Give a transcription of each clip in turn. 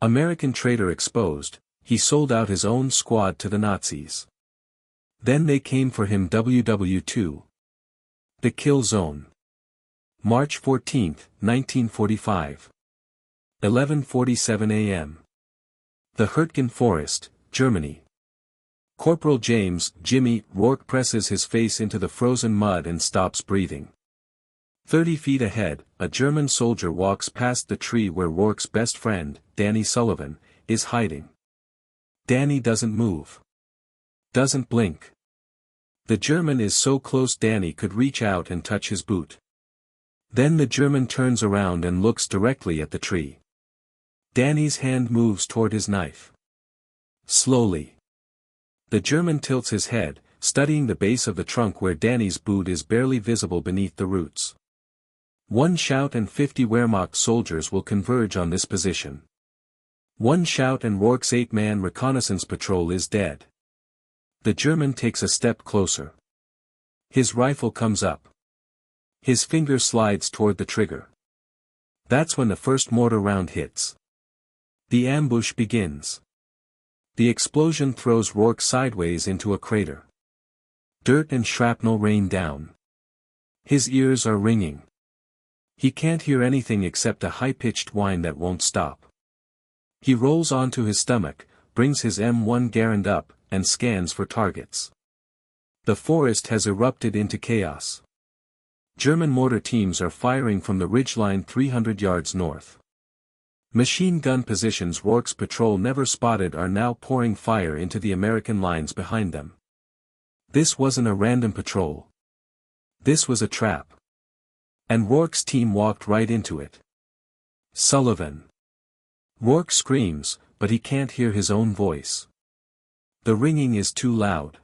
American traitor exposed, he sold out his own squad to the Nazis. Then they came for him. WW2. The Kill Zone. March 14, 1945. 11:47 a.m. The Hurtgen Forest, Germany. Corporal James, Jimmy, Rourke presses his face into the frozen mud and stops breathing. 30 feet ahead, a German soldier walks past the tree where Rourke's best friend, Danny Sullivan, is hiding. Danny doesn't move. Doesn't blink. The German is so close Danny could reach out and touch his boot. Then the German turns around and looks directly at the tree. Danny's hand moves toward his knife. Slowly. The German tilts his head, studying the base of the trunk where Danny's boot is barely visible beneath the roots. One shout and 50 Wehrmacht soldiers will converge on this position. One shout and Rourke's 8-man reconnaissance patrol is dead. The German takes a step closer. His rifle comes up. His finger slides toward the trigger. That's when the first mortar round hits. The ambush begins. The explosion throws Rourke sideways into a crater. Dirt and shrapnel rain down. His ears are ringing. He can't hear anything except a high-pitched whine that won't stop. He rolls onto his stomach, brings his M1 Garand up, and scans for targets. The forest has erupted into chaos. German mortar teams are firing from the ridgeline 300 yards north. Machine gun positions Rourke's patrol never spotted are now pouring fire into the American lines behind them. This wasn't a random patrol. This was a trap. And Rourke's team walked right into it. Sullivan. Rourke screams, but he can't hear his own voice. The ringing is too loud.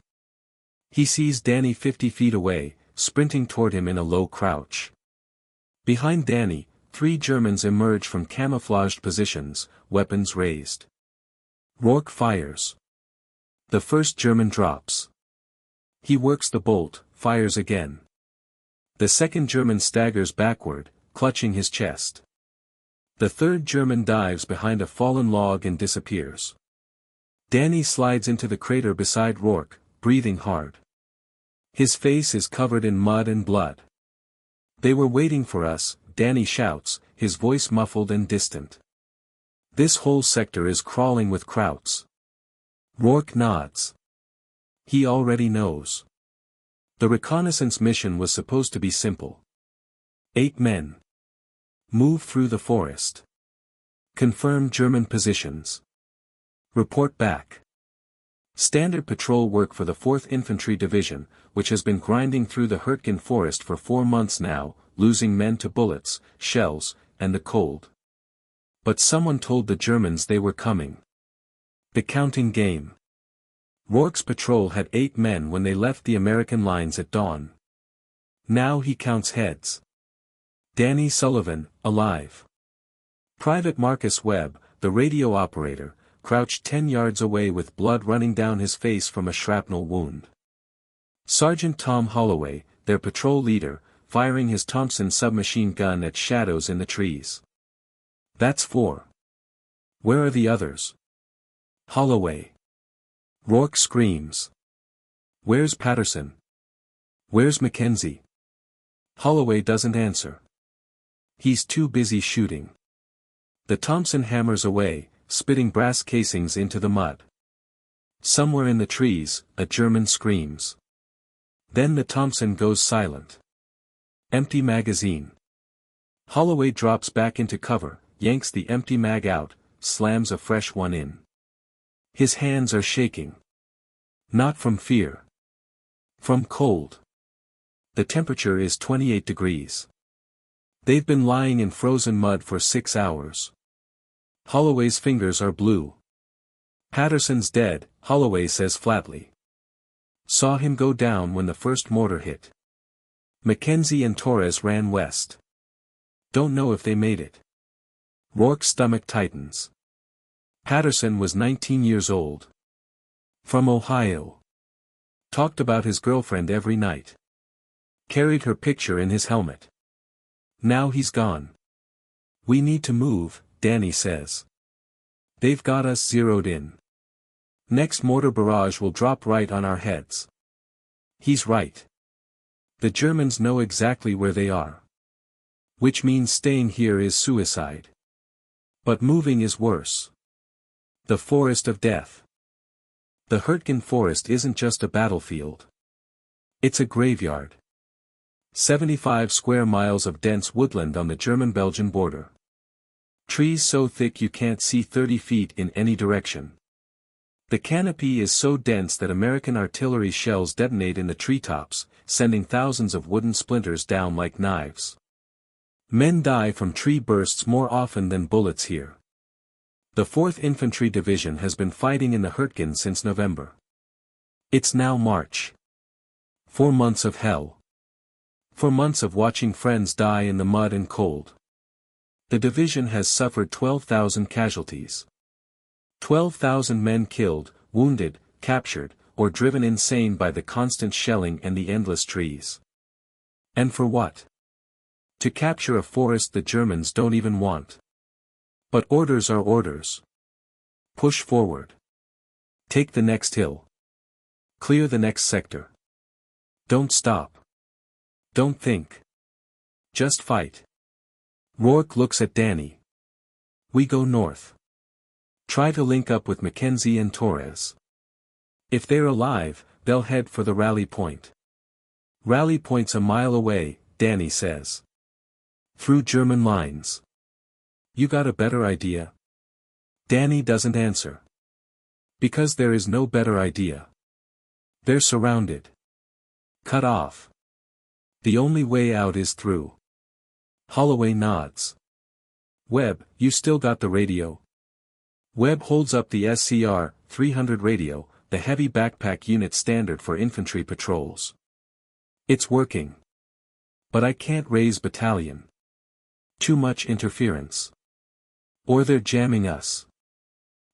He sees Danny 50 feet away, sprinting toward him in a low crouch. Behind Danny, 3 Germans emerge from camouflaged positions, weapons raised. Rourke fires. The first German drops. He works the bolt, fires again. The second German staggers backward, clutching his chest. The third German dives behind a fallen log and disappears. Danny slides into the crater beside Rourke, breathing hard. His face is covered in mud and blood. "They were waiting for us," Danny shouts, his voice muffled and distant. "This whole sector is crawling with Krauts." Rourke nods. He already knows. The reconnaissance mission was supposed to be simple. 8 men. Move through the forest. Confirm German positions. Report back. Standard patrol work for the 4th Infantry Division, which has been grinding through the Hurtgen Forest for 4 months now, losing men to bullets, shells, and the cold. But someone told the Germans they were coming. The counting game. Rourke's patrol had 8 men when they left the American lines at dawn. Now he counts heads. Danny Sullivan, alive. Private Marcus Webb, the radio operator, crouched 10 yards away with blood running down his face from a shrapnel wound. Sergeant Tom Holloway, their patrol leader, firing his Thompson submachine gun at shadows in the trees. "That's 4. Where are the others?" Holloway. Rourke screams. "Where's Patterson? Where's Mackenzie?" Holloway doesn't answer. He's too busy shooting. The Thompson hammers away, spitting brass casings into the mud. Somewhere in the trees, a German screams. Then the Thompson goes silent. Empty magazine. Holloway drops back into cover, yanks the empty mag out, slams a fresh one in. His hands are shaking. Not from fear. From cold. The temperature is 28 degrees. They've been lying in frozen mud for 6 hours. Holloway's fingers are blue. "Patterson's dead," Holloway says flatly. "Saw him go down when the first mortar hit. Mackenzie and Torres ran west. Don't know if they made it." Rourke's stomach tightens. Patterson was 19 years old. From Ohio. Talked about his girlfriend every night. Carried her picture in his helmet. Now he's gone. "We need to move," Danny says. They've got us zeroed in. Next mortar barrage will drop right on our heads. He's right. The Germans know exactly where they are. Which means staying here is suicide. But moving is worse. The forest of death. The Hurtgen forest isn't just a battlefield. It's a graveyard. 75 square miles of dense woodland on the German-Belgian border. Trees so thick you can't see 30 feet in any direction. The canopy is so dense that American artillery shells detonate in the treetops, sending thousands of wooden splinters down like knives. Men die from tree bursts more often than bullets here. The 4th Infantry Division has been fighting in the Hurtgen since November. It's now March. 4 months of hell. 4 months of watching friends die in the mud and cold. The division has suffered 12,000 casualties. 12,000 men killed, wounded, captured, or driven insane by the constant shelling and the endless trees. And for what? To capture a forest the Germans don't even want. But orders are orders. Push forward. Take the next hill. Clear the next sector. Don't stop. Don't think. Just fight. Rourke looks at Danny. We go north. Try to link up with Mackenzie and Torres. If they're alive, they'll head for the rally point. Rally point's a mile away, Danny says. Through German lines. You got a better idea? Danny doesn't answer. Because there is no better idea. They're surrounded. Cut off. The only way out is through. Holloway nods. Webb, you still got the radio? Webb holds up the SCR 300 radio, the heavy backpack unit standard for infantry patrols. It's working. But I can't raise battalion. Too much interference. Or they're jamming us.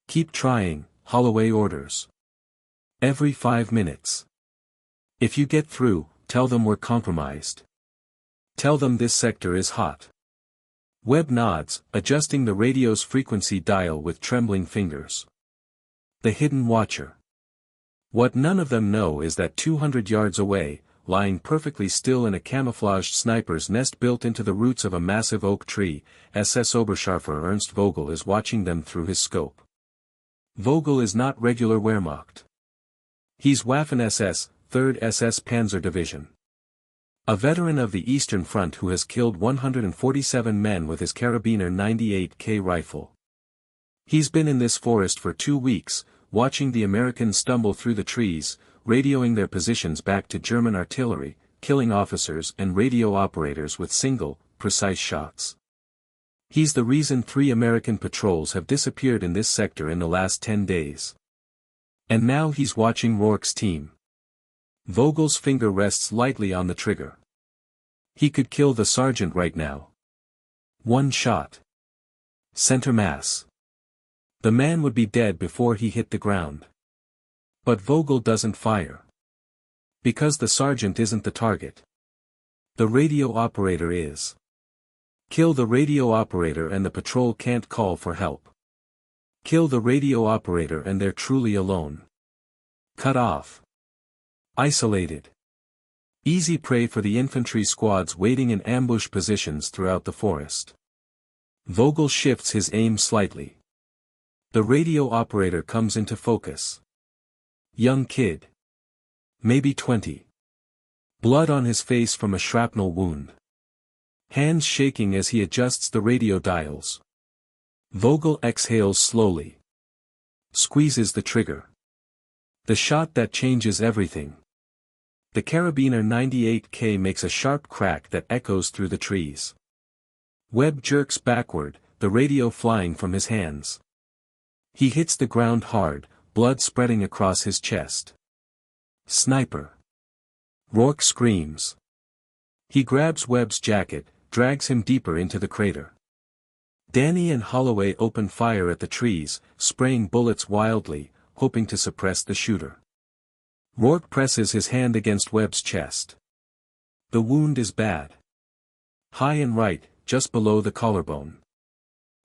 Keep trying, Holloway orders. Every 5 minutes. If you get through, tell them we're compromised. Tell them this sector is hot. Webb nods, adjusting the radio's frequency dial with trembling fingers. The hidden watcher. What none of them know is that 200 yards away, lying perfectly still in a camouflaged sniper's nest built into the roots of a massive oak tree, SS Oberscharfer Ernst Vogel is watching them through his scope. Vogel is not regular Wehrmacht. He's Waffen-SS, 3rd SS Panzer Division. A veteran of the Eastern Front who has killed 147 men with his Karabiner 98K rifle. He's been in this forest for 2 weeks, watching the Americans stumble through the trees, radioing their positions back to German artillery, killing officers and radio operators with single, precise shots. He's the reason 3 American patrols have disappeared in this sector in the last 10 days. And now he's watching Rourke's team. Vogel's finger rests lightly on the trigger. He could kill the sergeant right now. 1 shot. Center mass. The man would be dead before he hit the ground. But Vogel doesn't fire. Because the sergeant isn't the target. The radio operator is. Kill the radio operator and the patrol can't call for help. Kill the radio operator and they're truly alone. Cut off. Isolated. Easy prey for the infantry squads waiting in ambush positions throughout the forest. Vogel shifts his aim slightly. The radio operator comes into focus. Young kid. Maybe 20. Blood on his face from a shrapnel wound. Hands shaking as he adjusts the radio dials. Vogel exhales slowly. Squeezes the trigger. The shot that changes everything. The Karabiner 98K makes a sharp crack that echoes through the trees. Webb jerks backward, the radio flying from his hands. He hits the ground hard, blood spreading across his chest. Sniper. Rourke screams. He grabs Webb's jacket, drags him deeper into the crater. Danny and Holloway open fire at the trees, spraying bullets wildly, hoping to suppress the shooter. Rourke presses his hand against Webb's chest. The wound is bad. High and right, just below the collarbone.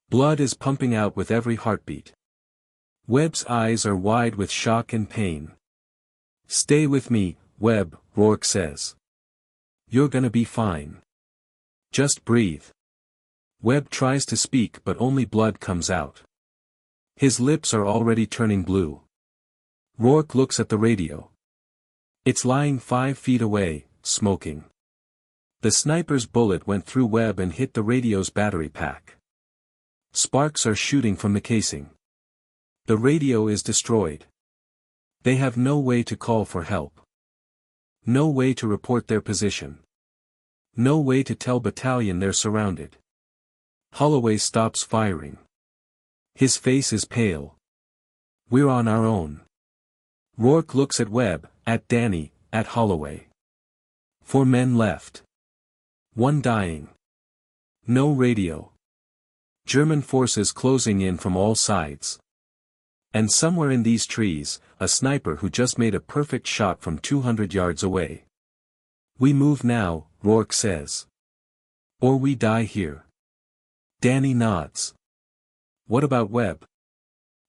Blood is pumping out with every heartbeat. Webb's eyes are wide with shock and pain. "Stay with me, Webb," Rourke says. "You're gonna be fine. Just breathe." Webb tries to speak but only blood comes out. His lips are already turning blue. Rourke looks at the radio. It's lying 5 feet away, smoking. The sniper's bullet went through Webb and hit the radio's battery pack. Sparks are shooting from the casing. The radio is destroyed. They have no way to call for help. No way to report their position. No way to tell battalion they're surrounded. Holloway stops firing. His face is pale. "We're on our own." Rourke looks at Webb, at Danny, at Holloway. 4 men left. 1 dying. No radio. German forces closing in from all sides. And somewhere in these trees, a sniper who just made a perfect shot from 200 yards away. "We move now," Rourke says. "Or we die here." Danny nods. "What about Webb?"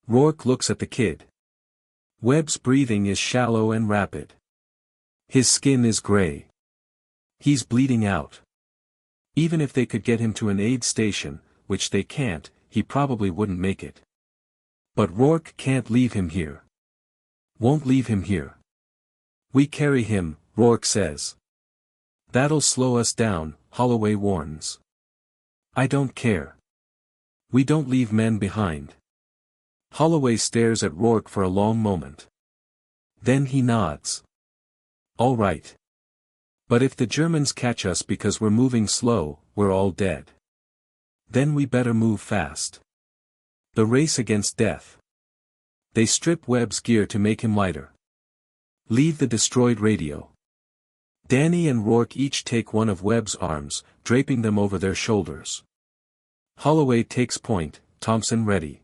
Rourke looks at the kid. Webb's breathing is shallow and rapid. His skin is gray. He's bleeding out. Even if they could get him to an aid station, which they can't, he probably wouldn't make it. But Rourke can't leave him here. Won't leave him here. "We carry him," Rourke says. "That'll slow us down," Holloway warns. "I don't care. We don't leave men behind." Holloway stares at Rourke for a long moment. Then he nods. "All right. But if the Germans catch us because we're moving slow, we're all dead. Then we better move fast." The race against death. They strip Webb's gear to make him lighter. Leave the destroyed radio. Danny and Rourke each take one of Webb's arms, draping them over their shoulders. Holloway takes point, Thompson ready.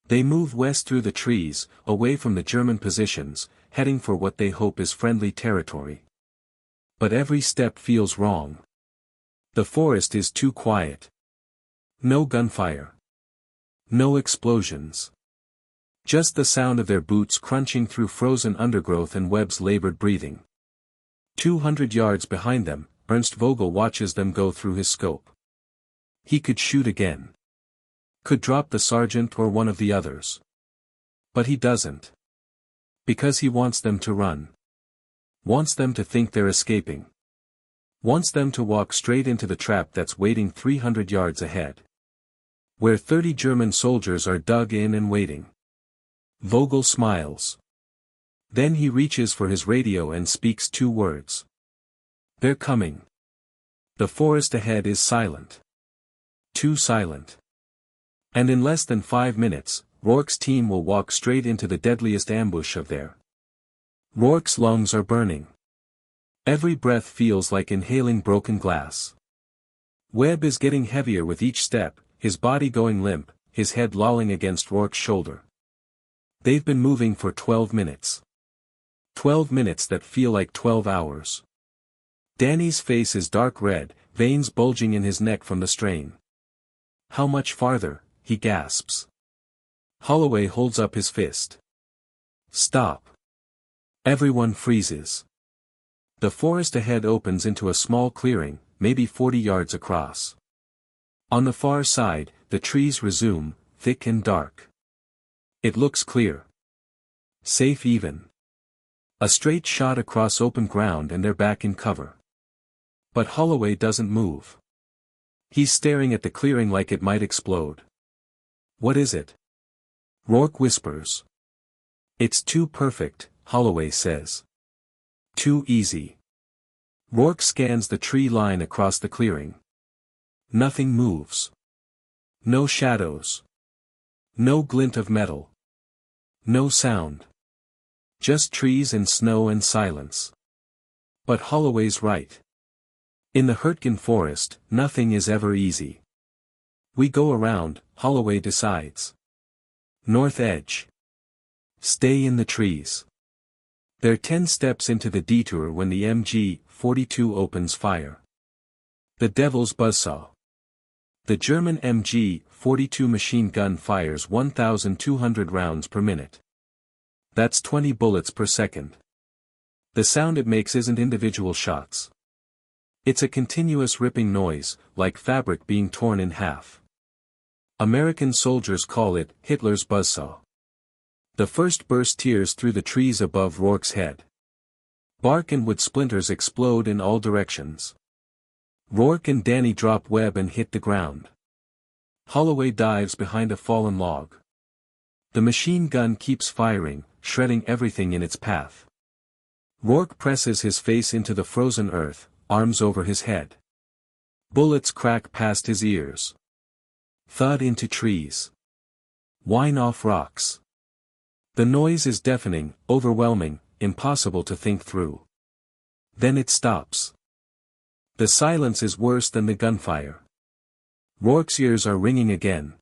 They move west through the trees, away from the German positions, heading for what they hope is friendly territory. But every step feels wrong. The forest is too quiet. No gunfire. No explosions. Just the sound of their boots crunching through frozen undergrowth and Webb's labored breathing. 200 yards behind them, Ernst Vogel watches them go through his scope. He could shoot again. Could drop the sergeant or one of the others. But he doesn't. Because he wants them to run. Wants them to think they're escaping. Wants them to walk straight into the trap that's waiting 300 yards ahead. Where 30 German soldiers are dug in and waiting. Vogel smiles. Then he reaches for his radio and speaks 2 words. "They're coming." The forest ahead is silent. Too silent. And in less than 5 minutes, Rourke's team will walk straight into the deadliest ambush of their. Rourke's lungs are burning. Every breath feels like inhaling broken glass. Webb is getting heavier with each step, his body going limp, his head lolling against Rourke's shoulder. They've been moving for 12 minutes. 12 minutes that feel like 12 hours. Danny's face is dark red, veins bulging in his neck from the strain. "How much farther?" he gasps. Holloway holds up his fist. "Stop." Everyone freezes. The forest ahead opens into a small clearing, maybe 40 yards across. On the far side, the trees resume, thick and dark. It looks clear. Safe even. A straight shot across open ground and they're back in cover. But Holloway doesn't move. He's staring at the clearing like it might explode. "What is it?" Rourke whispers. "It's too perfect," Holloway says. "Too easy." Rourke scans the tree line across the clearing. Nothing moves. No shadows. No glint of metal. No sound. Just trees and snow and silence. But Holloway's right. In the Hurtgen forest, nothing is ever easy. "We go around," Holloway decides. "North edge. Stay in the trees." They're 10 steps into the detour when the MG-42 opens fire. The devil's buzzsaw. The German MG-42 machine gun fires 1,200 rounds per minute. That's 20 bullets per second. The sound it makes isn't individual shots. It's a continuous ripping noise, like fabric being torn in half. American soldiers call it Hitler's buzzsaw. The first burst tears through the trees above Rourke's head. Bark and wood splinters explode in all directions. Rourke and Danny drop web and hit the ground. Holloway dives behind a fallen log. The machine gun keeps firing, shredding everything in its path. Rourke presses his face into the frozen earth, arms over his head. Bullets crack past his ears. Thud into trees. Whine off rocks. The noise is deafening, overwhelming, impossible to think through. Then it stops. The silence is worse than the gunfire. Rourke's ears are ringing again.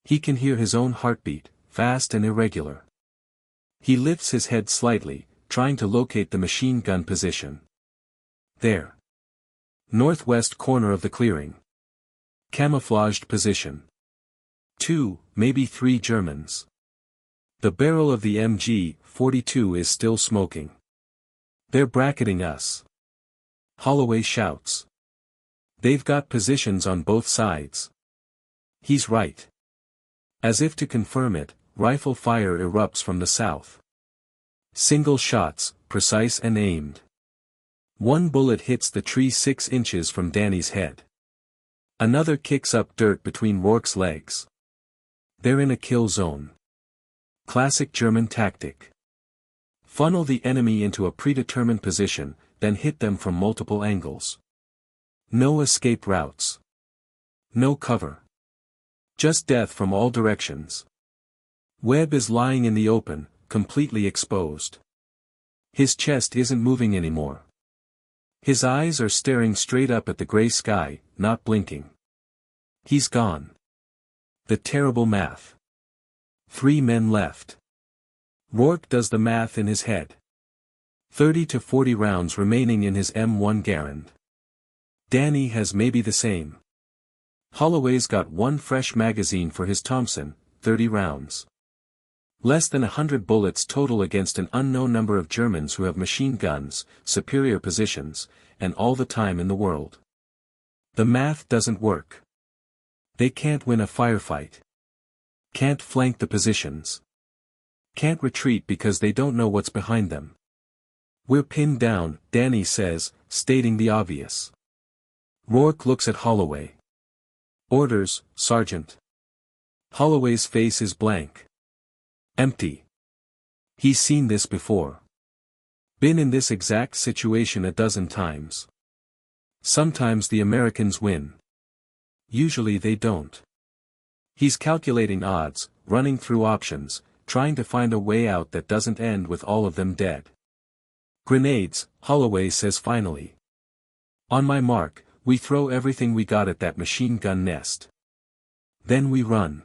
He can hear his own heartbeat, fast and irregular. He lifts his head slightly, trying to locate the machine gun position. There. Northwest corner of the clearing. Camouflaged position. 2, maybe 3 Germans. The barrel of the MG-42 is still smoking. They're bracketing us. Holloway shouts. They've got positions on both sides. He's right. As if to confirm it, rifle fire erupts from the south. Single shots, precise and aimed. One bullet hits the tree 6 inches from Danny's head. Another kicks up dirt between Rourke's legs. They're in a kill zone. Classic German tactic. Funnel the enemy into a predetermined position, then hit them from multiple angles. No escape routes. No cover. Just death from all directions. Webb is lying in the open, completely exposed. His chest isn't moving anymore. His eyes are staring straight up at the gray sky, not blinking. He's gone. The terrible math. 3 men left. Rourke does the math in his head. 30 to 40 rounds remaining in his M1 Garand. Danny has maybe the same. Holloway's got 1 fresh magazine for his Thompson, 30 rounds. Less than 100 bullets total against an unknown number of Germans who have machine guns, superior positions, and all the time in the world. The math doesn't work. They can't win a firefight. Can't flank the positions. Can't retreat because they don't know what's behind them. We're pinned down, Danny says, stating the obvious. Rourke looks at Holloway. Orders, Sergeant. Holloway's face is blank. Empty. He's seen this before. Been in this exact situation a dozen times. Sometimes the Americans win. Usually they don't. He's calculating odds, running through options, trying to find a way out that doesn't end with all of them dead. Grenades, Holloway says finally. On my mark, we throw everything we got at that machine gun nest. Then we run.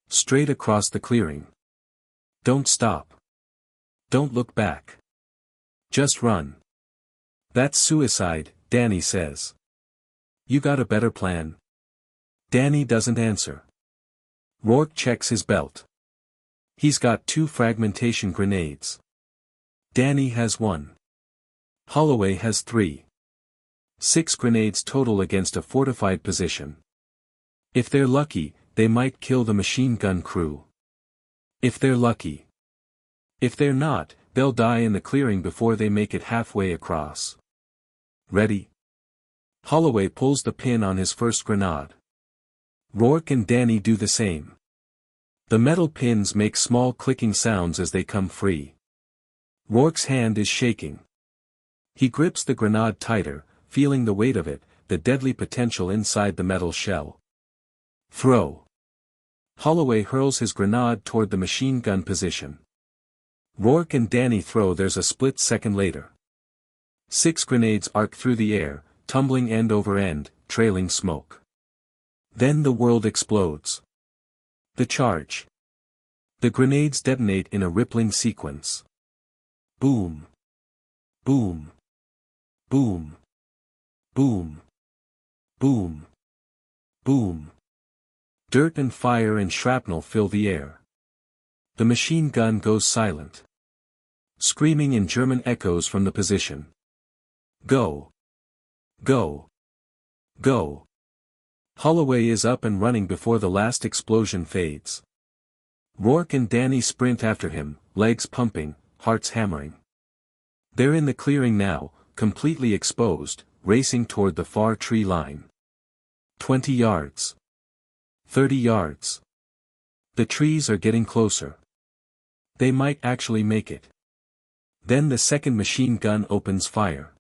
Straight across the clearing. Don't stop. Don't look back. Just run. That's suicide, Danny says. You got a better plan? Danny doesn't answer. Rourke checks his belt. He's got 2 fragmentation grenades. Danny has 1. Holloway has 3. 6 grenades total against a fortified position. If they're lucky, they might kill the machine gun crew. If they're lucky. If they're not, they'll die in the clearing before they make it halfway across. Ready? Holloway pulls the pin on his first grenade. Rourke and Danny do the same. The metal pins make small clicking sounds as they come free. Rourke's hand is shaking. He grips the grenade tighter, feeling the weight of it, the deadly potential inside the metal shell. Throw. Holloway hurls his grenade toward the machine gun position. Rourke and Danny throw theirs a split second later. 6 grenades arc through the air, tumbling end over end, trailing smoke. Then the world explodes. The charge. The grenades detonate in a rippling sequence. Boom. Boom. Boom. Boom. Boom. Boom. Dirt and fire and shrapnel fill the air. The machine gun goes silent. Screaming in German echoes from the position. Go. Go. Go. Holloway is up and running before the last explosion fades. Rourke and Danny sprint after him, legs pumping, hearts hammering. They're in the clearing now, completely exposed, racing toward the far tree line. 20 yards. 30 yards. The trees are getting closer. They might actually make it. Then the second machine gun opens fire.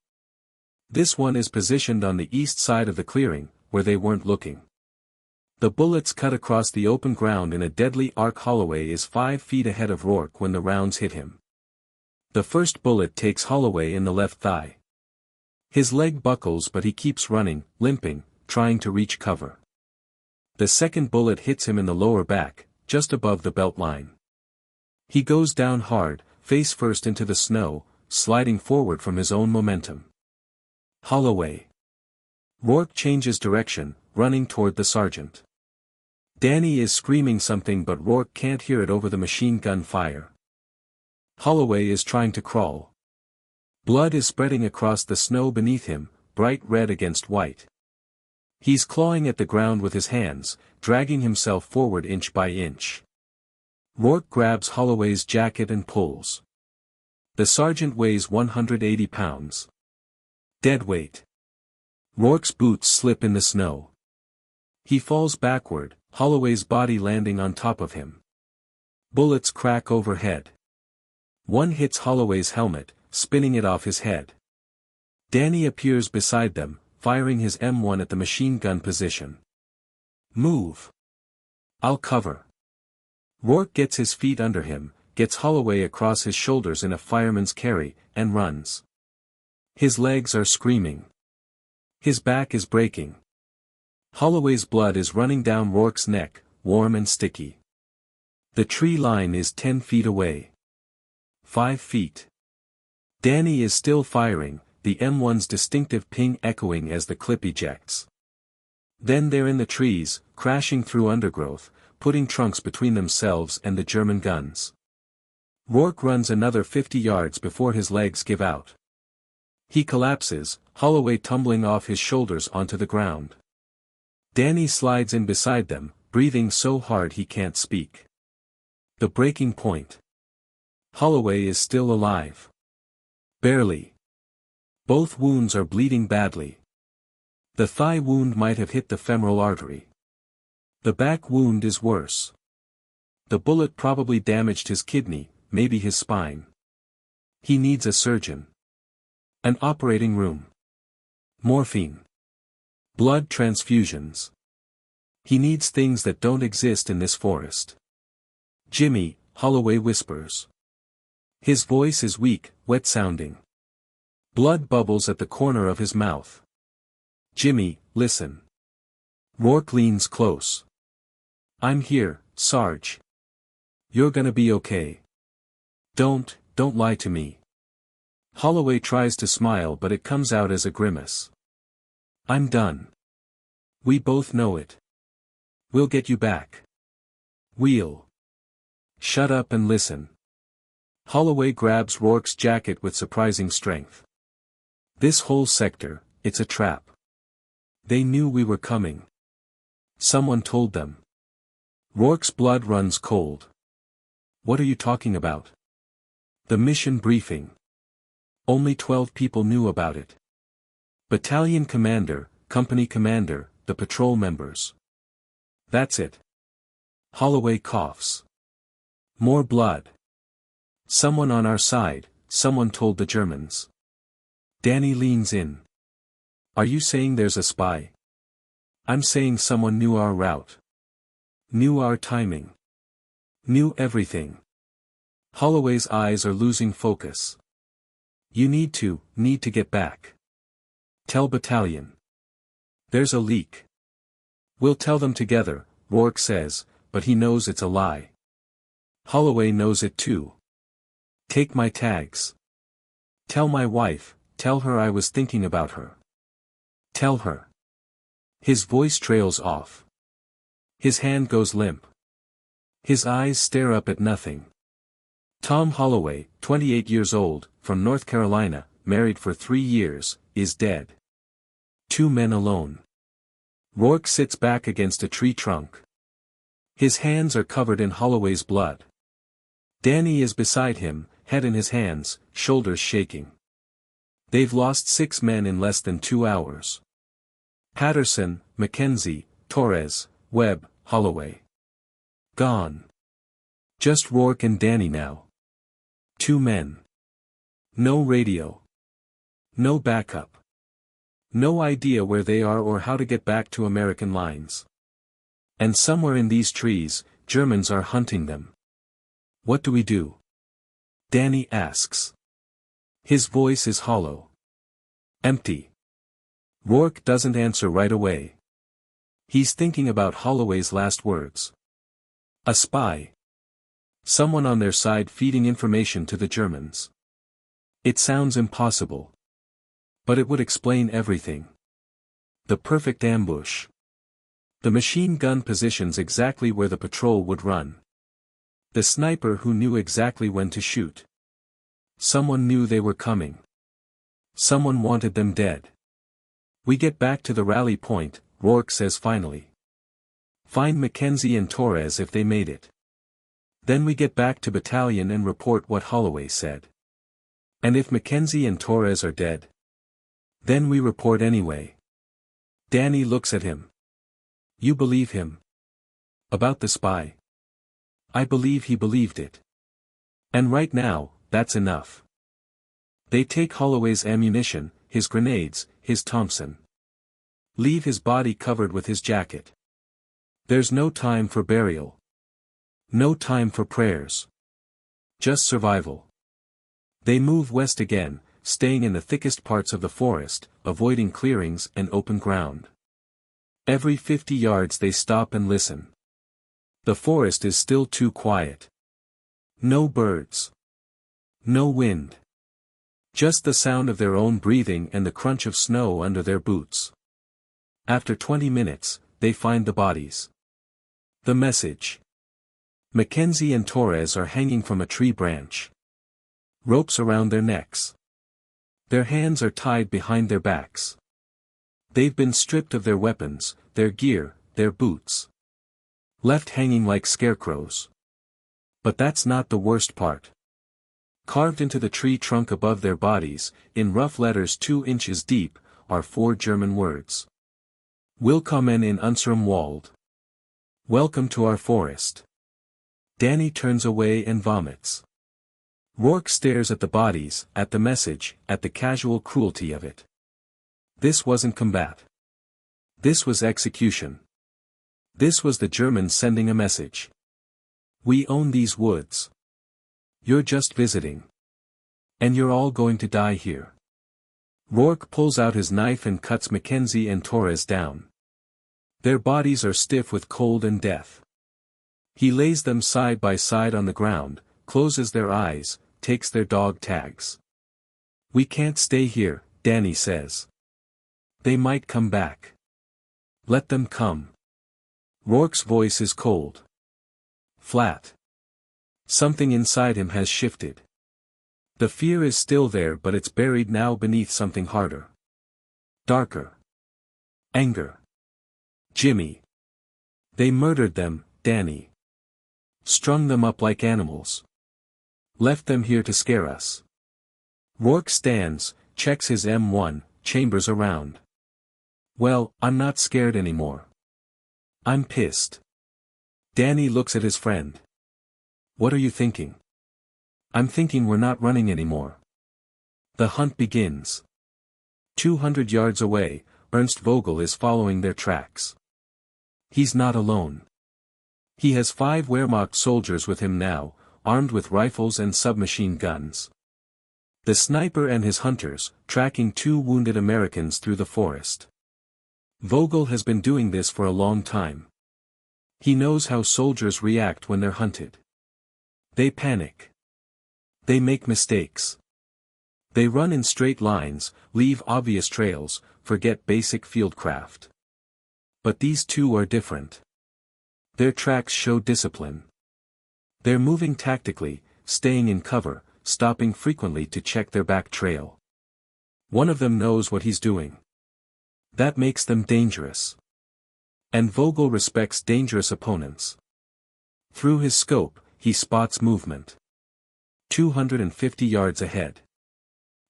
This one is positioned on the east side of the clearing, where they weren't looking. The bullets cut across the open ground in a deadly arc. Holloway is 5 feet ahead of Rourke when the rounds hit him. The first bullet takes Holloway in the left thigh. His leg buckles, but he keeps running, limping, trying to reach cover. The second bullet hits him in the lower back, just above the belt line. He goes down hard, face first into the snow, sliding forward from his own momentum. Holloway. Rourke changes direction, running toward the sergeant. Danny is screaming something, but Rourke can't hear it over the machine gun fire. Holloway is trying to crawl. Blood is spreading across the snow beneath him, bright red against white. He's clawing at the ground with his hands, dragging himself forward inch by inch. Rourke grabs Holloway's jacket and pulls. The sergeant weighs 180 pounds. Dead weight. Rourke's boots slip in the snow. He falls backward, Holloway's body landing on top of him. Bullets crack overhead. One hits Holloway's helmet, spinning it off his head. Danny appears beside them, firing his M1 at the machine gun position. Move. I'll cover. Rourke gets his feet under him, gets Holloway across his shoulders in a fireman's carry, and runs. His legs are screaming. His back is breaking. Holloway's blood is running down Rourke's neck, warm and sticky. The tree line is 10 feet away. 5 feet. Danny is still firing, the M1's distinctive ping echoing as the clip ejects. Then they're in the trees, crashing through undergrowth, putting trunks between themselves and the German guns. Rourke runs another 50 yards before his legs give out. He collapses, Holloway tumbling off his shoulders onto the ground. Danny slides in beside them, breathing so hard he can't speak. The breaking point. Holloway is still alive. Barely. Both wounds are bleeding badly. The thigh wound might have hit the femoral artery. The back wound is worse. The bullet probably damaged his kidney, maybe his spine. He needs a surgeon. An operating room. Morphine. Blood transfusions. He needs things that don't exist in this forest. Jimmy, Holloway whispers. His voice is weak, wet-sounding. Blood bubbles at the corner of his mouth. Jimmy, listen. Rourke leans close. I'm here, Sarge. You're gonna be okay. Don't lie to me. Holloway tries to smile, but it comes out as a grimace. I'm done. We both know it. We'll get you back. We'll. Shut up and listen. Holloway grabs Rourke's jacket with surprising strength. This whole sector, it's a trap. They knew we were coming. Someone told them. Rourke's blood runs cold. What are you talking about? The mission briefing. Only 12 people knew about it. Battalion commander, company commander, the patrol members. That's it. Holloway coughs. More blood. Someone on our side, someone told the Germans. Danny leans in. Are you saying there's a spy? I'm saying someone knew our route. Knew our timing. Knew everything. Holloway's eyes are losing focus. You need to get back. Tell battalion. There's a leak. We'll tell them together, Rourke says, but he knows it's a lie. Holloway knows it too. Take my tags. Tell my wife, tell her I was thinking about her. Tell her. His voice trails off. His hand goes limp. His eyes stare up at nothing. Tom Holloway, 28 years old, from North Carolina, married for 3 years, is dead. 2 men alone. Rourke sits back against a tree trunk. His hands are covered in Holloway's blood. Danny is beside him, head in his hands, shoulders shaking. They've lost 6 men in less than 2 hours. Patterson, Mackenzie, Torres, Webb, Holloway. Gone. Just Rourke and Danny now. 2 men. No radio. No backup. No idea where they are or how to get back to American lines. And somewhere in these trees, Germans are hunting them. What do we do? Danny asks. His voice is hollow. Empty. Rourke doesn't answer right away. He's thinking about Holloway's last words. A spy. Someone on their side feeding information to the Germans. It sounds impossible. But it would explain everything. The perfect ambush. The machine gun positions exactly where the patrol would run. The sniper who knew exactly when to shoot. Someone knew they were coming. Someone wanted them dead. We get back to the rally point, Rourke says finally. Find Mackenzie and Torres if they made it. Then we get back to battalion and report what Holloway said. And if Mackenzie and Torres are dead, then we report anyway. Danny looks at him. You believe him? About the spy? I believe he believed it. And right now, that's enough. They take Holloway's ammunition, his grenades, his Thompson. Leave his body covered with his jacket. There's no time for burial. No time for prayers. Just survival. They move west again, staying in the thickest parts of the forest, avoiding clearings and open ground. Every 50 yards they stop and listen. The forest is still too quiet. No birds. No wind. Just the sound of their own breathing and the crunch of snow under their boots. After 20 minutes, they find the bodies. The message. Mackenzie and Torres are hanging from a tree branch. Ropes around their necks. Their hands are tied behind their backs. They've been stripped of their weapons, their gear, their boots. Left hanging like scarecrows. But that's not the worst part. Carved into the tree trunk above their bodies, in rough letters 2 inches deep, are 4 German words. Willkommen in unserem Wald. Welcome to our forest. Danny turns away and vomits. Rourke stares at the bodies, at the message, at the casual cruelty of it. This wasn't combat. This was execution. This was the Germans sending a message. We own these woods. You're just visiting. And you're all going to die here. Rourke pulls out his knife and cuts Mackenzie and Torres down. Their bodies are stiff with cold and death. He lays them side by side on the ground, closes their eyes, takes their dog tags. We can't stay here, Danny says. They might come back. Let them come. Rourke's voice is cold. Flat. Something inside him has shifted. The fear is still there, but it's buried now beneath something harder. Darker. Anger. Jimmy. They murdered them, Danny. Strung them up like animals. Left them here to scare us. Rourke stands, checks his M1, chambers around. Well, I'm not scared anymore. I'm pissed. Danny looks at his friend. What are you thinking? I'm thinking we're not running anymore. The hunt begins. 200 yards away, Ernst Vogel is following their tracks. He's not alone. He has 5 Wehrmacht soldiers with him now, armed with rifles and submachine guns. The sniper and his hunters, tracking 2 wounded Americans through the forest. Vogel has been doing this for a long time. He knows how soldiers react when they're hunted. They panic. They make mistakes. They run in straight lines, leave obvious trails, forget basic fieldcraft. But these two are different. Their tracks show discipline. They're moving tactically, staying in cover, stopping frequently to check their back trail. One of them knows what he's doing. That makes them dangerous. And Vogel respects dangerous opponents. Through his scope, he spots movement. 250 yards ahead.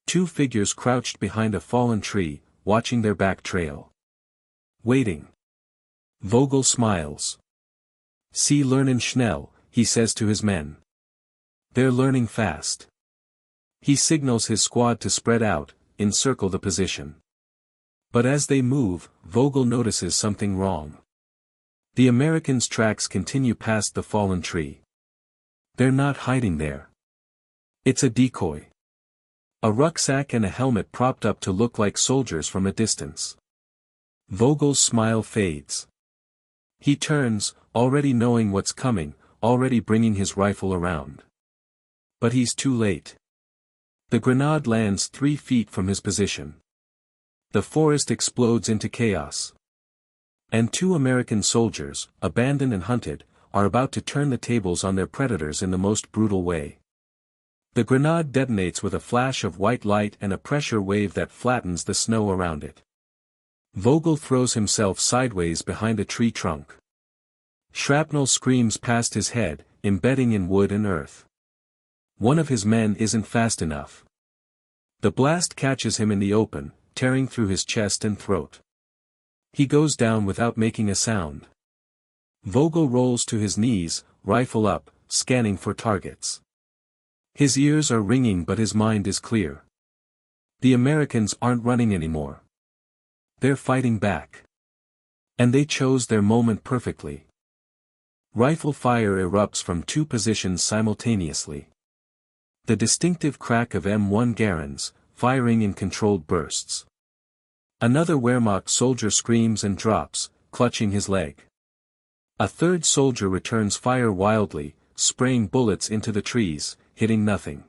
Two figures crouched behind a fallen tree, watching their back trail. Waiting. Vogel smiles. Sie lernen schnell, he says to his men. They're learning fast. He signals his squad to spread out, encircle the position. But as they move, Vogel notices something wrong. The Americans' tracks continue past the fallen tree. They're not hiding there. It's a decoy. A rucksack and a helmet propped up to look like soldiers from a distance. Vogel's smile fades. He turns, already knowing what's coming, already bringing his rifle around. But he's too late. The grenade lands 3 feet from his position. The forest explodes into chaos. And 2 American soldiers, abandoned and hunted, are about to turn the tables on their predators in the most brutal way. The grenade detonates with a flash of white light and a pressure wave that flattens the snow around it. Vogel throws himself sideways behind a tree trunk. Shrapnel screams past his head, embedding in wood and earth. One of his men isn't fast enough. The blast catches him in the open, tearing through his chest and throat. He goes down without making a sound. Vogel rolls to his knees, rifle up, scanning for targets. His ears are ringing but his mind is clear. The Americans aren't running anymore. They're fighting back. And they chose their moment perfectly. Rifle fire erupts from 2 positions simultaneously. The distinctive crack of M1 Garand's, firing in controlled bursts. Another Wehrmacht soldier screams and drops, clutching his leg. A third soldier returns fire wildly, spraying bullets into the trees, hitting nothing.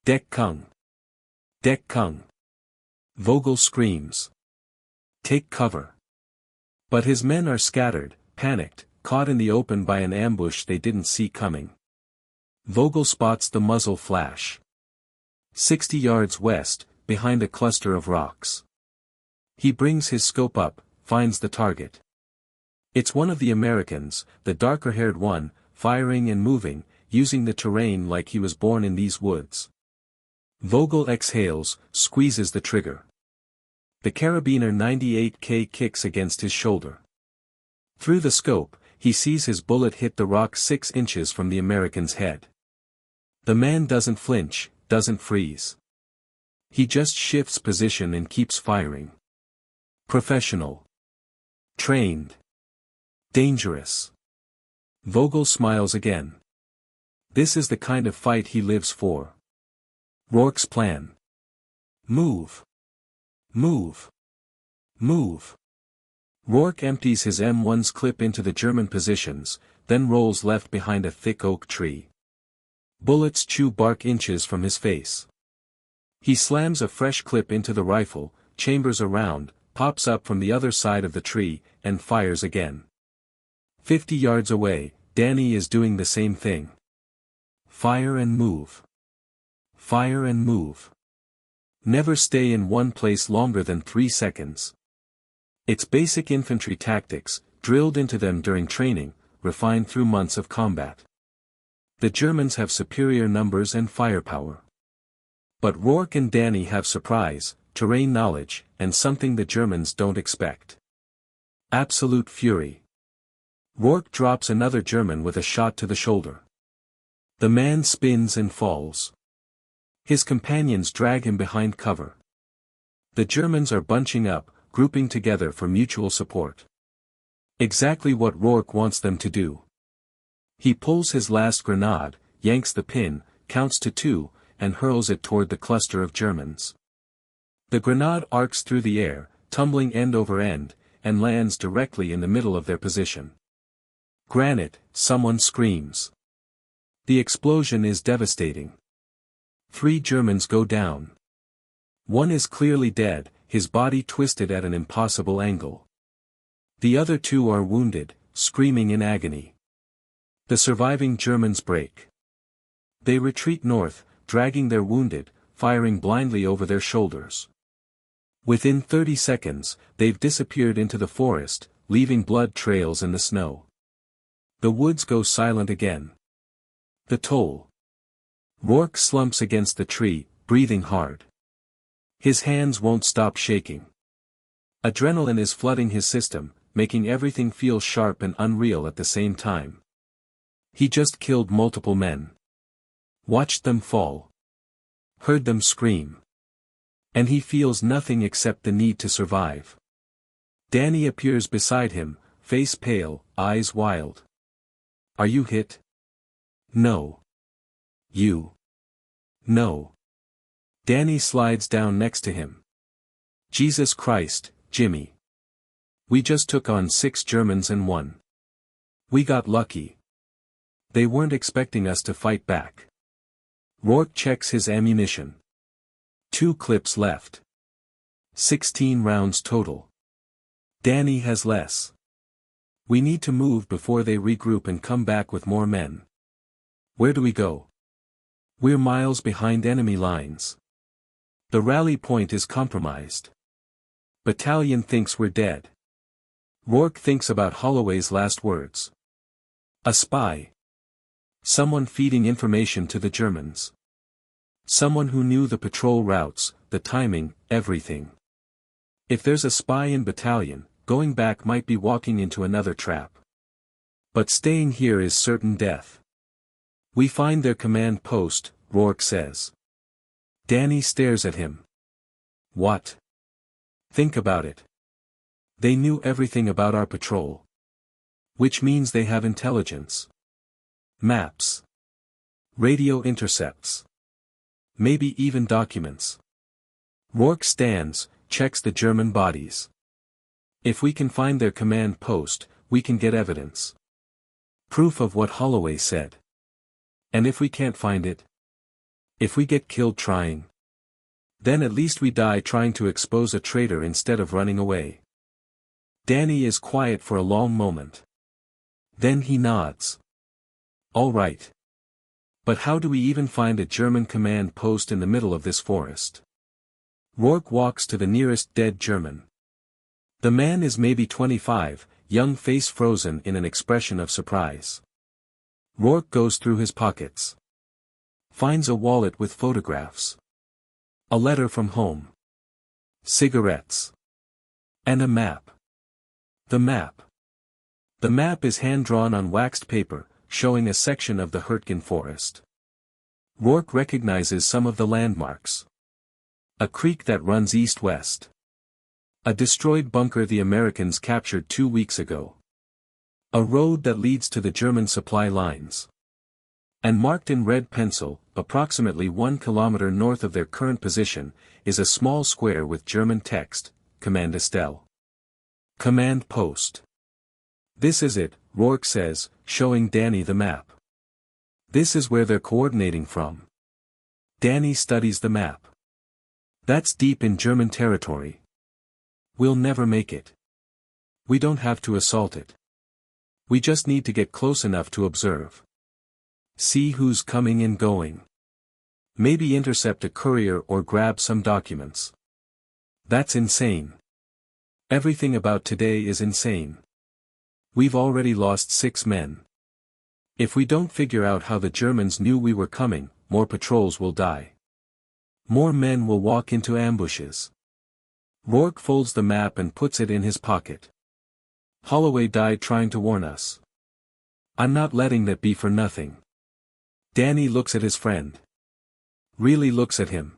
Deckung! Deckung! Vogel screams. Take cover. But his men are scattered, panicked, caught in the open by an ambush they didn't see coming. Vogel spots the muzzle flash. 60 yards west, behind a cluster of rocks. He brings his scope up, finds the target. It's one of the Americans, the darker-haired one, firing and moving, using the terrain like he was born in these woods. Vogel exhales, squeezes the trigger. The carabiner 98K kicks against his shoulder. Through the scope, he sees his bullet hit the rock 6 inches from the American's head. The man doesn't flinch, doesn't freeze. He just shifts position and keeps firing. Professional. Trained. Dangerous. Vogel smiles again. This is the kind of fight he lives for. Rourke's plan. Move. Move. Move. Rourke empties his M1's clip into the German positions, then rolls left behind a thick oak tree. Bullets chew bark inches from his face. He slams a fresh clip into the rifle, chambers around, pops up from the other side of the tree, and fires again. 50 yards away, Danny is doing the same thing. Fire and move. Fire and move. Never stay in one place longer than 3 seconds. It's basic infantry tactics, drilled into them during training, refined through months of combat. The Germans have superior numbers and firepower. But Rourke and Danny have surprise, terrain knowledge, and something the Germans don't expect. Absolute fury. Rourke drops another German with a shot to the shoulder. The man spins and falls. His companions drag him behind cover. The Germans are bunching up, grouping together for mutual support. Exactly what Rourke wants them to do. He pulls his last grenade, yanks the pin, counts to 2, and hurls it toward the cluster of Germans. The grenade arcs through the air, tumbling end over end, and lands directly in the middle of their position. Granite, someone screams. The explosion is devastating. 3 Germans go down. One is clearly dead, his body twisted at an impossible angle. The other two are wounded, screaming in agony. The surviving Germans break. They retreat north, dragging their wounded, firing blindly over their shoulders. Within 30 seconds, they've disappeared into the forest, leaving blood trails in the snow. The woods go silent again. The toll. Rourke slumps against the tree, breathing hard. His hands won't stop shaking. Adrenaline is flooding his system, making everything feel sharp and unreal at the same time. He just killed multiple men. Watched them fall. Heard them scream. And he feels nothing except the need to survive. Danny appears beside him, face pale, eyes wild. Are you hit? No. You? No. Danny slides down next to him. Jesus Christ, Jimmy. We just took on 6 Germans and won. We got lucky. They weren't expecting us to fight back. Rourke checks his ammunition. 2 clips left. 16 rounds total. Danny has less. We need to move before they regroup and come back with more men. Where do we go? We're miles behind enemy lines. The rally point is compromised. Battalion thinks we're dead. Rourke thinks about Holloway's last words. A spy. Someone feeding information to the Germans. Someone who knew the patrol routes, the timing, everything. If there's a spy in battalion, going back might be walking into another trap. But staying here is certain death. We find their command post, Rourke says. Danny stares at him. What? Think about it. They knew everything about our patrol. Which means they have intelligence. Maps. Radio intercepts. Maybe even documents. Rourke stands, checks the German bodies. If we can find their command post, we can get evidence. Proof of what Holloway said. And if we can't find it? If we get killed trying? Then at least we die trying to expose a traitor instead of running away. Danny is quiet for a long moment. Then he nods. All right. But how do we even find a German command post in the middle of this forest? Rourke walks to the nearest dead German. The man is maybe 25, young, face frozen in an expression of surprise. Rourke goes through his pockets. Finds a wallet with photographs. A letter from home. Cigarettes. And a map. The map. The map is hand-drawn on waxed paper, showing a section of the Hurtgen forest. Rourke recognizes some of the landmarks. A creek that runs east-west. A destroyed bunker the Americans captured 2 weeks ago. A road that leads to the German supply lines. And marked in red pencil, approximately 1 kilometer north of their current position, is a small square with German text, Command Estelle. Command Post. This is it, Rourke says, showing Danny the map. This is where they're coordinating from. Danny studies the map. That's deep in German territory. We'll never make it. We don't have to assault it. We just need to get close enough to observe. See who's coming and going. Maybe intercept a courier or grab some documents. That's insane. Everything about today is insane. We've already lost 6 men. If we don't figure out how the Germans knew we were coming, more patrols will die. More men will walk into ambushes. Rourke folds the map and puts it in his pocket. Holloway died trying to warn us. I'm not letting that be for nothing. Danny looks at his friend. Really looks at him.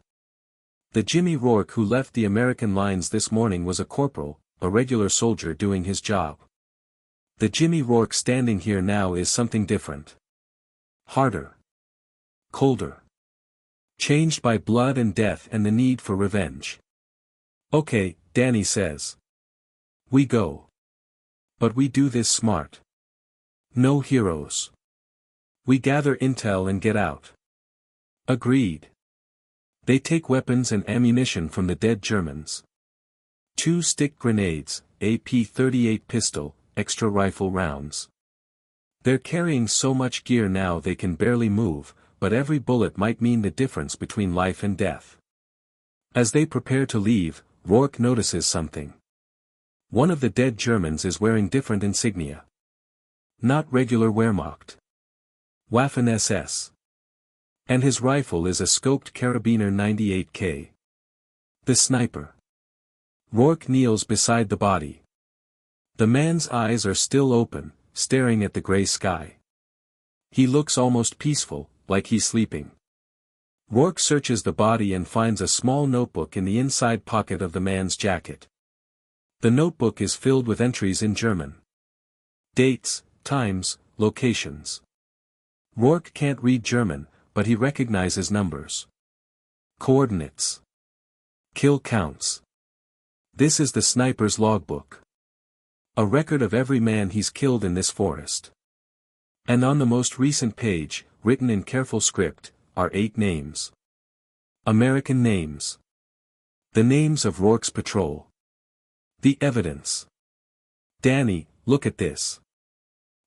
The Jimmy Rourke who left the American lines this morning was a corporal, a regular soldier doing his job. The Jimmy Rourke standing here now is something different. Harder. Colder. Changed by blood and death and the need for revenge. Okay, Danny says. We go. But we do this smart. No heroes. We gather intel and get out. Agreed. They take weapons and ammunition from the dead Germans. 2 stick grenades, AP-38 pistol, extra rifle rounds. They're carrying so much gear now they can barely move, but every bullet might mean the difference between life and death. As they prepare to leave, Rourke notices something. One of the dead Germans is wearing different insignia. Not regular Wehrmacht. Waffen-SS. And his rifle is a scoped Karabiner 98K. The sniper. Rourke kneels beside the body. The man's eyes are still open, staring at the gray sky. He looks almost peaceful, like he's sleeping. Rourke searches the body and finds a small notebook in the inside pocket of the man's jacket. The notebook is filled with entries in German. Dates, times, locations. Rourke can't read German, but he recognizes numbers. Coordinates. Kill counts. This is the sniper's logbook. A record of every man he's killed in this forest. And on the most recent page, written in careful script, are 8 names. American names. The names of Rourke's patrol. The evidence. Danny, look at this.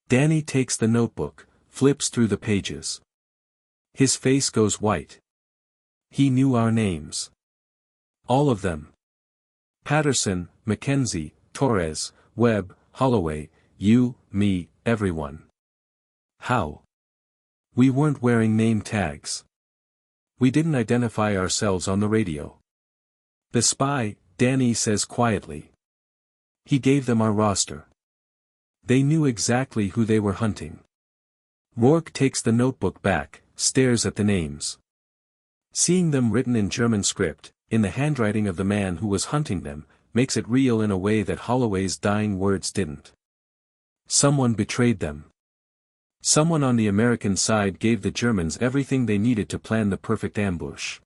Danny takes the notebook, flips through the pages. His face goes white. He knew our names. All of them. Patterson, Mackenzie, Torres, Webb, Holloway, you, me, everyone. How? We weren't wearing name tags. We didn't identify ourselves on the radio. The spy, Danny says quietly. He gave them our roster. They knew exactly who they were hunting. Rourke takes the notebook back, stares at the names. Seeing them written in German script, in the handwriting of the man who was hunting them, makes it real in a way that Holloway's dying words didn't. Someone betrayed them. Someone on the American side gave the Germans everything they needed to plan the perfect ambush.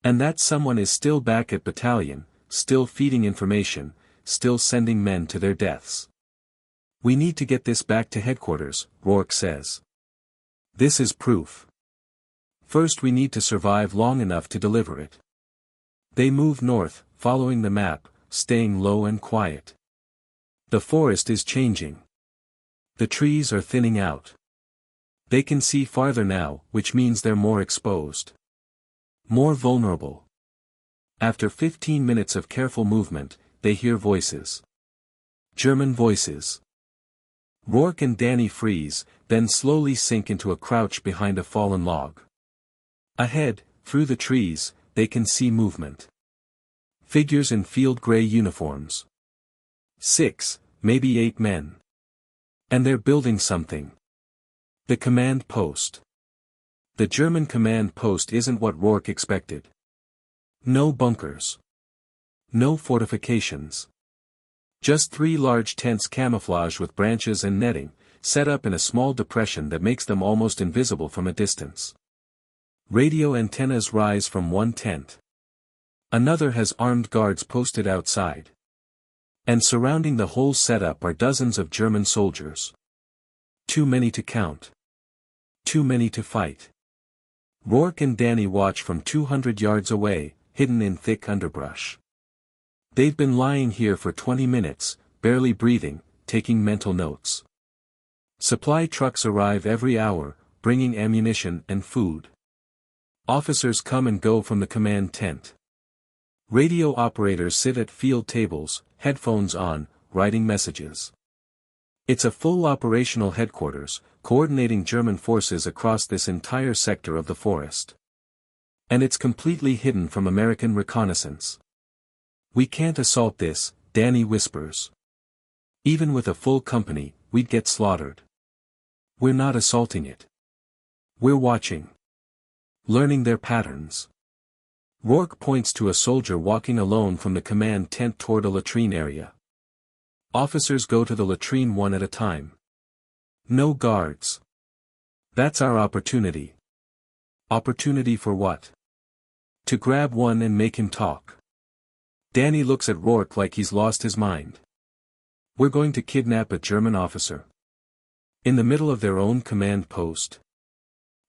And that someone is still back at battalion, still feeding information, still sending men to their deaths. We need to get this back to headquarters, Rourke says. This is proof. First we need to survive long enough to deliver it. They move north, following the map, staying low and quiet. The forest is changing. The trees are thinning out. They can see farther now, which means they're more exposed. More vulnerable. After 15 minutes of careful movement, they hear voices. German voices. Rourke and Danny freeze, then slowly sink into a crouch behind a fallen log. Ahead, through the trees, they can see movement. Figures in field gray uniforms. 6, maybe 8 men. And they're building something. The command post. The German command post isn't what Rourke expected. No bunkers. No fortifications. Just 3 large tents camouflaged with branches and netting, set up in a small depression that makes them almost invisible from a distance. Radio antennas rise from one tent. Another has armed guards posted outside. And surrounding the whole setup are dozens of German soldiers. Too many to count. Too many to fight. Rourke and Danny watch from 200 yards away, hidden in thick underbrush. They've been lying here for 20 minutes, barely breathing, taking mental notes. Supply trucks arrive every hour, bringing ammunition and food. Officers come and go from the command tent. Radio operators sit at field tables, headphones on, writing messages. It's a full operational headquarters, coordinating German forces across this entire sector of the forest. And it's completely hidden from American reconnaissance. We can't assault this, Danny whispers. Even with a full company, we'd get slaughtered. We're not assaulting it. We're watching. Learning their patterns. Rourke points to a soldier walking alone from the command tent toward a latrine area. Officers go to the latrine one at a time. No guards. That's our opportunity. Opportunity for what? To grab one and make him talk. Danny looks at Rourke like he's lost his mind. We're going to kidnap a German officer. In the middle of their own command post.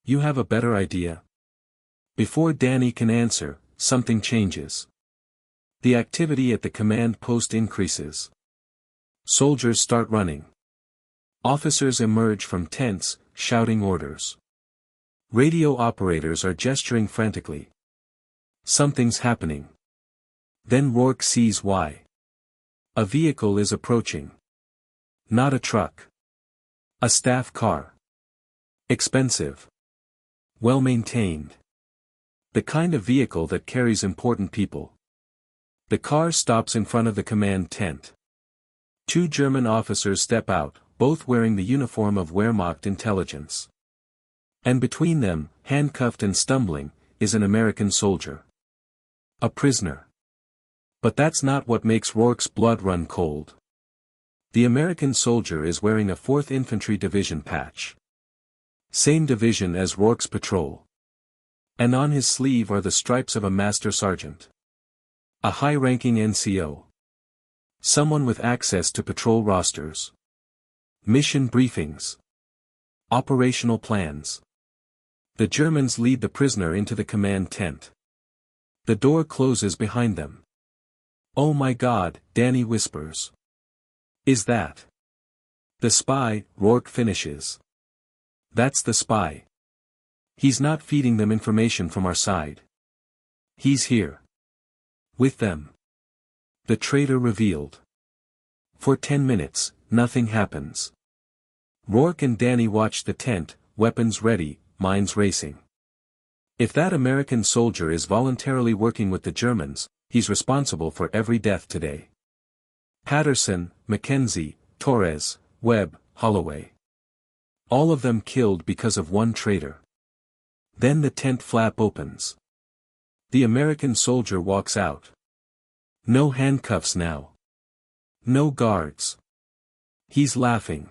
You have a better idea? Before Danny can answer, something changes. The activity at the command post increases. Soldiers start running. Officers emerge from tents, shouting orders. Radio operators are gesturing frantically. Something's happening. Then Rourke sees why. A vehicle is approaching. Not a truck. A staff car. Expensive. Well-maintained. The kind of vehicle that carries important people. The car stops in front of the command tent. Two German officers step out, both wearing the uniform of Wehrmacht intelligence. And between them, handcuffed and stumbling, is an American soldier. A prisoner. But that's not what makes Rourke's blood run cold. The American soldier is wearing a 4th Infantry Division patch. Same division as Rourke's patrol. And on his sleeve are the stripes of a master sergeant. A high-ranking NCO. Someone with access to patrol rosters. Mission briefings. Operational plans. The Germans lead the prisoner into the command tent. The door closes behind them. "Oh my God," Danny whispers. "Is that the spy?" Rourke finishes. "That's the spy. He's not feeding them information from our side. He's here. With them." The traitor revealed. For 10 minutes, nothing happens. Rourke and Danny watch the tent, weapons ready, minds racing. If that American soldier is voluntarily working with the Germans, he's responsible for every death today. Patterson, Mackenzie, Torres, Webb, Holloway. All of them killed because of one traitor. Then the tent flap opens. The American soldier walks out. No handcuffs now. No guards. He's laughing.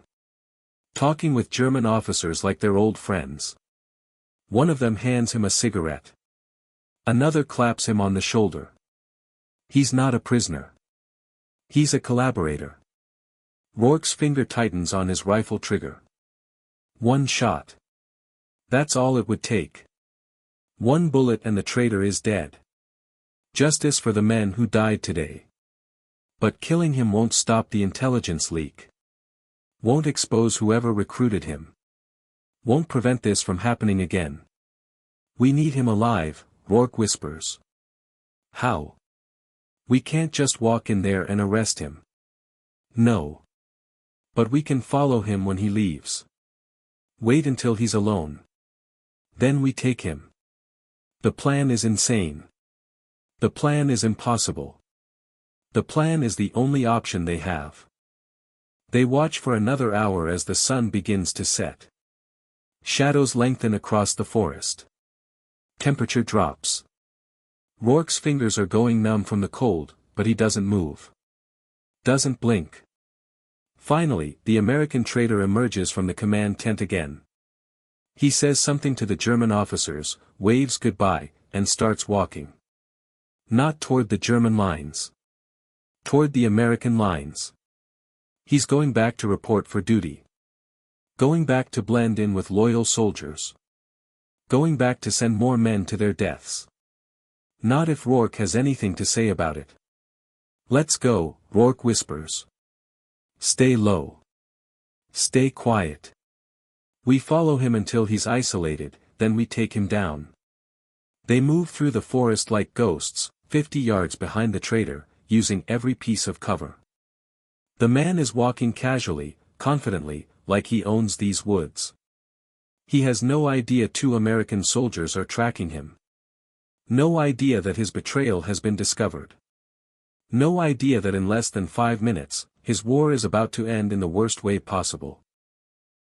Talking with German officers like they're old friends. One of them hands him a cigarette. Another claps him on the shoulder. He's not a prisoner. He's a collaborator. Rourke's finger tightens on his rifle trigger. One shot. That's all it would take. One bullet and the traitor is dead. Justice for the men who died today. But killing him won't stop the intelligence leak. Won't expose whoever recruited him. Won't prevent this from happening again. We need him alive, Rourke whispers. How? We can't just walk in there and arrest him. No. But we can follow him when he leaves. Wait until he's alone. Then we take him. The plan is insane. The plan is impossible. The plan is the only option they have. They watch for another hour as the sun begins to set. Shadows lengthen across the forest. Temperature drops. Rourke's fingers are going numb from the cold, but he doesn't move. Doesn't blink. Finally, the American traitor emerges from the command tent again. He says something to the German officers, waves goodbye, and starts walking. Not toward the German lines. Toward the American lines. He's going back to report for duty. Going back to blend in with loyal soldiers. Going back to send more men to their deaths. Not if Rourke has anything to say about it. Let's go, Rourke whispers. Stay low. Stay quiet. We follow him until he's isolated, then we take him down. They move through the forest like ghosts, 50 yards behind the traitor, using every piece of cover. The man is walking casually, confidently, like he owns these woods. He has no idea 2 American soldiers are tracking him. No idea that his betrayal has been discovered. No idea that in less than 5 minutes, his war is about to end in the worst way possible.